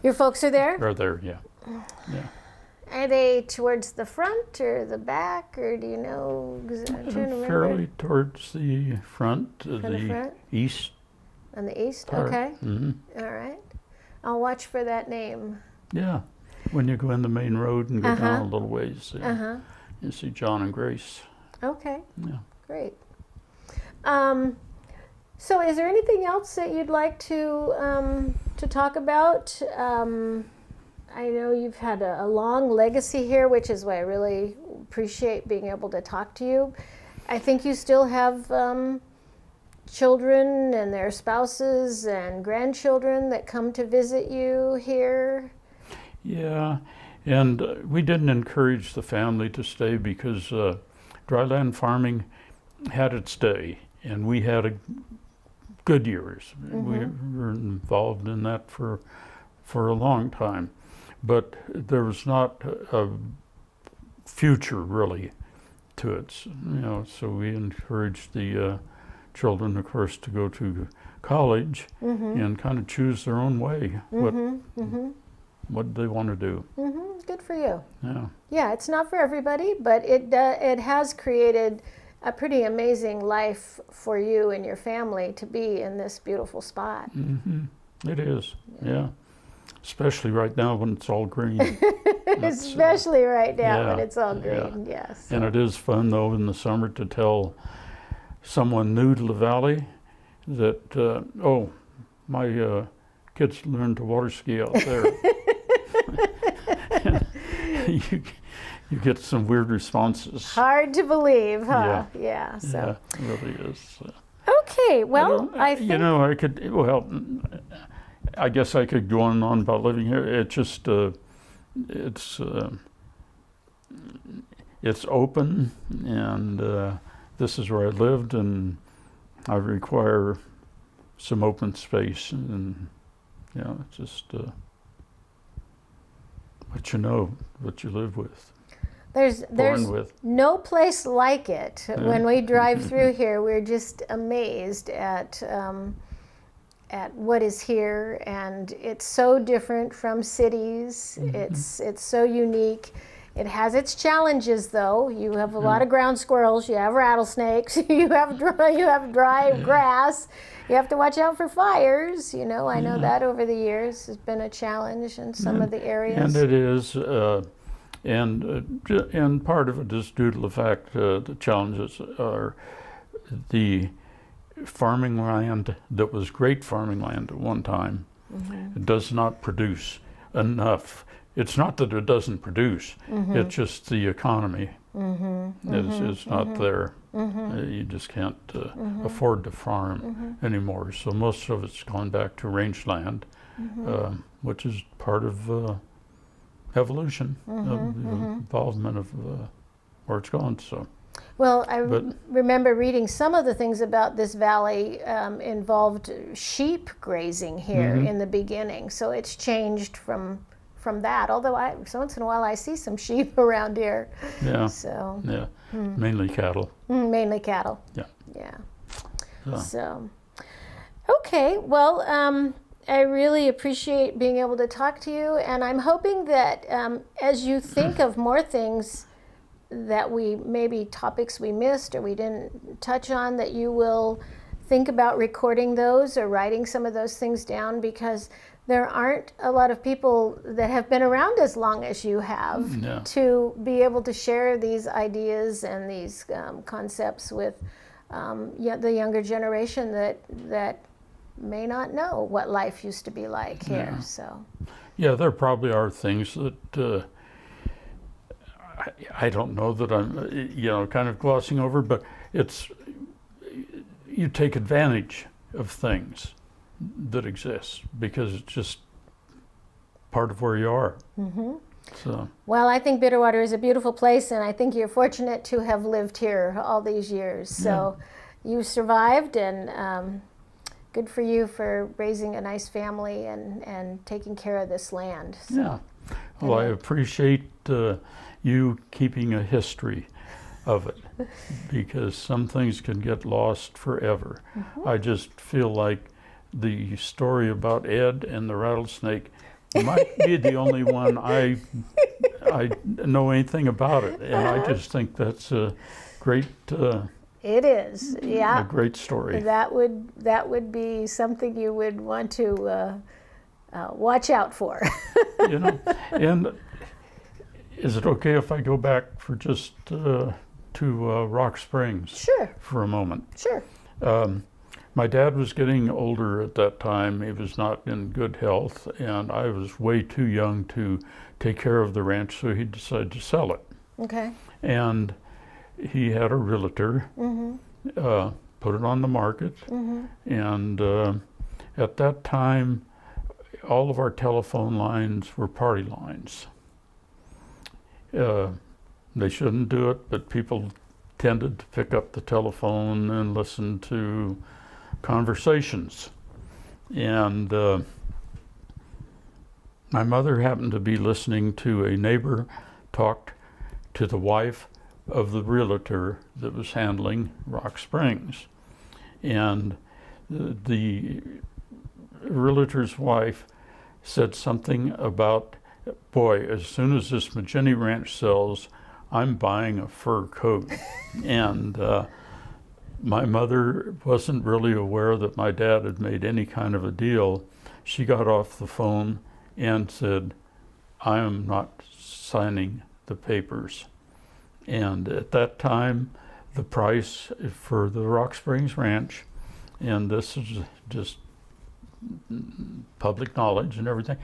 Your folks are there? there. Yeah. Yeah. Are they towards the front or the back, or do you know? 'Cause I'm trying to remember. Fairly towards the front, the the front? east. On the east? part. Okay. Mhm. All right. I'll watch for that name. Yeah. When you go in the main road and go down a little ways, you see John and Grace. Okay. Yeah. Great. So is there anything else that you'd like to talk about? I know you've had a long legacy here, which is why I really appreciate being able to talk to you. I think you still have children and their spouses and grandchildren that come to visit you here? Yeah, and we didn't encourage the family to stay because dryland farming had its day, and we had good years. We were involved in that for a long time, but there was not a future really to it. So we encouraged the children, of course, to go to college and kind of choose their own way. What they want to do. Good for you. Yeah. Yeah, it's not for everybody, but it has created a pretty amazing life for you and your family to be in this beautiful spot. It is, yeah. Especially right now when it's all green. Especially right now when it's all yeah. green, yes. And it is fun, though, in the summer to tell someone new to the valley that, oh, my kids learned to water ski out there. You get some weird responses. Hard to believe, huh? Yeah, so. Yeah, it really is. Okay, well, I think... I could, I guess I could go on and on about living here. It just, it's open, and this is where I lived, and I require some open space, and it's just what you live with. There's no place like it. Yeah. When we drive through here, we're just amazed at what is here, and it's so different from cities. It's so unique. It has its challenges, though. You have a lot of ground squirrels. You have rattlesnakes. You have dry grass. You have to watch out for fires. I know that over the years has been a challenge in some of the areas. And it is, and part of it is due to the fact the challenges are the farming land that was great farming land at one time does not produce enough. It's not that it doesn't produce, it's just the economy is not there. You just can't afford to farm anymore. So most of it's gone back to rangeland, which is part of evolution, of the involvement of where it's gone. So. Well, I remember reading some of the things about this valley involved sheep grazing here in the beginning. So it's changed from that. Although so once in a while I see some sheep around here. Yeah. So. Yeah. Mainly cattle. Mainly cattle. Yeah. Yeah. So. Okay. Well, I really appreciate being able to talk to you, and I'm hoping that as you think of more things that maybe topics we missed or we didn't touch on, that you will think about recording those or writing some of those things down, because there aren't a lot of people that have been around as long as you have to be able to share these ideas and these concepts with the younger generation that may not know what life used to be like here. So there probably are things that I don't know that I'm kind of glossing over, but it's you take advantage of things that exist because it's just part of where you are. So. Well, I think Bitterwater is a beautiful place, and I think you're fortunate to have lived here all these years. So you survived, and good for you for raising a nice family and taking care of this land. So. Yeah. Well, I appreciate you keeping a history of it, because some things can get lost forever. I just feel like the story about Ed and the rattlesnake might be the only one I know anything about it, and I just think that's a great. It is, yeah. A great story. That would be something you would want to watch out for. And is it okay if I go back for just to Rock Springs? Sure. For a moment. Sure. My dad was getting older at that time. He was not in good health, and I was way too young to take care of the ranch, so he decided to sell it. Okay. And he had a realtor put it on the market. And at that time, all of our telephone lines were party lines. They shouldn't do it, but people tended to pick up the telephone and listen to conversations. And my mother happened to be listening to a neighbor talk to the wife of the realtor that was handling Rock Springs. And the realtor's wife said something about, boy, as soon as this Maggini ranch sells, I'm buying a fur coat. And my mother wasn't really aware that my dad had made any kind of a deal. She got off the phone and said, I am not signing the papers. And at that time, the price for the Rock Springs Ranch, and this is just public knowledge and everything,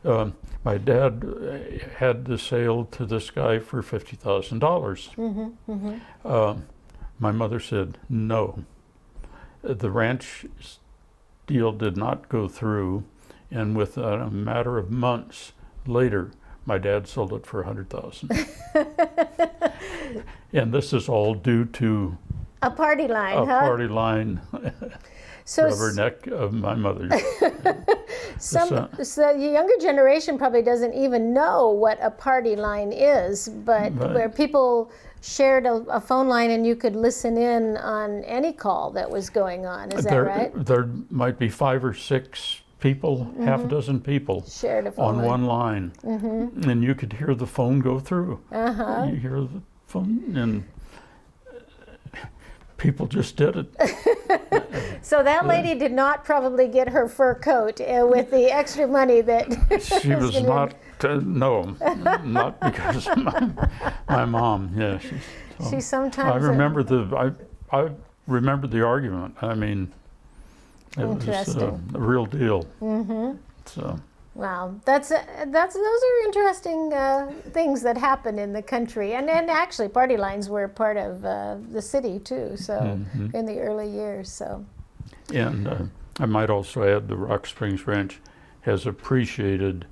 my dad had the sale to this guy for $50,000. My mother said, no. The ranch deal did not go through, and with a matter of months later, my dad sold it for $100,000. And this is all due to a party line, a party line rubberneck of my mother's. So the younger generation probably doesn't even know what a party line is, but where people shared a phone line and you could listen in on any call that was going on. Is that right? There might be 5 or 6 people, half a dozen people shared a phone on one line, and you could hear the phone go through. You hear the phone, and people just did it. So that lady did not probably get her fur coat with the extra money that she was not. No, not because of my mom. Yeah, she sometimes. I remember I remember the argument. I mean, it was a real deal. So. Wow, those are interesting things that happen in the country, and actually party lines were part of the city too. So in the early years, so. And I might also add, the Rock Springs Ranch has appreciated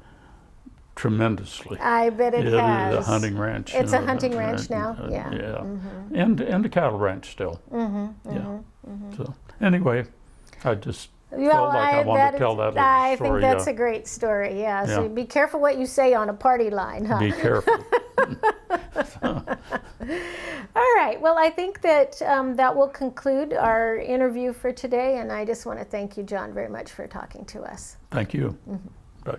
tremendously. I bet it has. It is a hunting ranch. It's a hunting ranch now. Yeah. And a cattle ranch still. So anyway, I just. Felt like I wanted to tell that little I story. think that's a great story, yeah. So be careful what you say on a party line, huh? Be careful. All right, well, I think that that will conclude our interview for today, and I just want to thank you, John, very much for talking to us. Thank you. Bye.